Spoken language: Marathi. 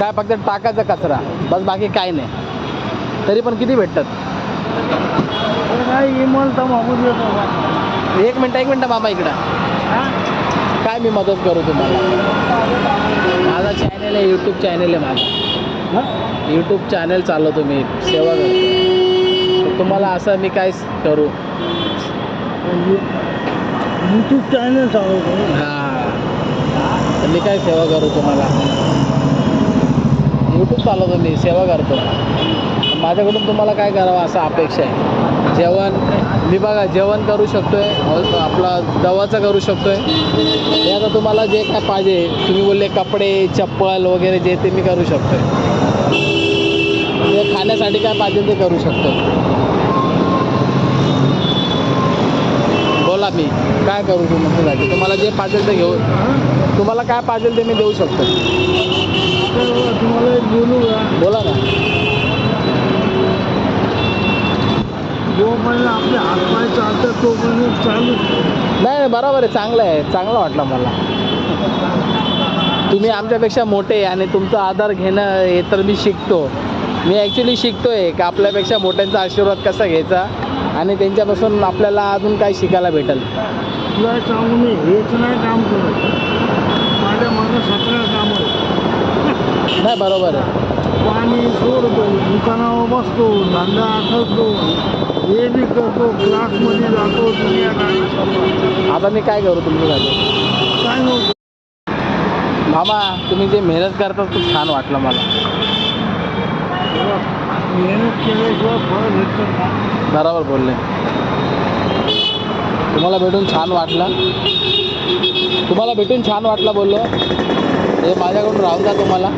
काय फक्त टाकायचा कचरा बस, बाकी काय नाही. तरी पण किती भेटतात? एक मिनटं मामा इकडं. काय मी मदत करू तुम्हाला? माझा चॅनल आहे, यूट्यूब चॅनल आहे माझा. यूट्यूब चॅनल चालवतो मी, सेवा करतो. तर तुम्हाला असं मी काय करू? यूट्यूब चॅनल चालवतो. हां, तर मी काय सेवा करू तुम्हाला? यूट्यूब चालवतो मी, सेवा करतो. माझ्याकडून तुम्हाला काय करावं असं अपेक्षा आहे? जेवण मी बघा जेवण करू शकतो आहे, आपला दवाचं करू शकतो आहे. हे आता तुम्हाला जे काय पाहिजे, तुम्ही बोलले कपडे चप्पल वगैरे जे ते मी करू शकतो आहे. ते खाण्यासाठी काय पाहिजे ते करू शकतो. बोला मी काय करू तुमच्यासाठी? तुम्हाला जे पाहिजे ते घेऊ, तुम्हाला काय पाहिजे ते मी देऊ शकतो. तुम्हाला बोलू का? बोला ना. जोपर्यंत आपले हातपाय चालतात तोपर्यंत चालू. नाही बरोबर आहे, चांगलं आहे, चांगलं वाटलं मला. तुम्ही आमच्यापेक्षा मोठे आणि तुमचा आधार घेणं हे तर मी शिकतो. मी ॲक्च्युली शिकतो आहे की आपल्यापेक्षा मोठ्यांचा आशीर्वाद कसा घ्यायचा आणि त्यांच्यापासून आपल्याला अजून काय शिकायला भेटेल. तुला सांगू मी हेच नाही काम करत, माझ्या मागं 17 कामं आहे. नाही बरोबर आहे. पाणी सोडतो, दुकानावर बसतो, धंदा आठवतो, हे बी करतो, क्लासमध्ये जातो, दुनिया काय. आता मी काय करू तुमच्यासाठी? काय नव्हतं मामा, तुम्ही जे मेहनत करता खूप छान वाटलं मला. मेहनत केल्याशिवाय फळ भेटतं का? बरोबर बोलले. तुम्हाला भेटून छान वाटलं, तुम्हाला भेटून छान वाटलं बोललो. हे माझ्याकडून राहू द्या तुम्हाला.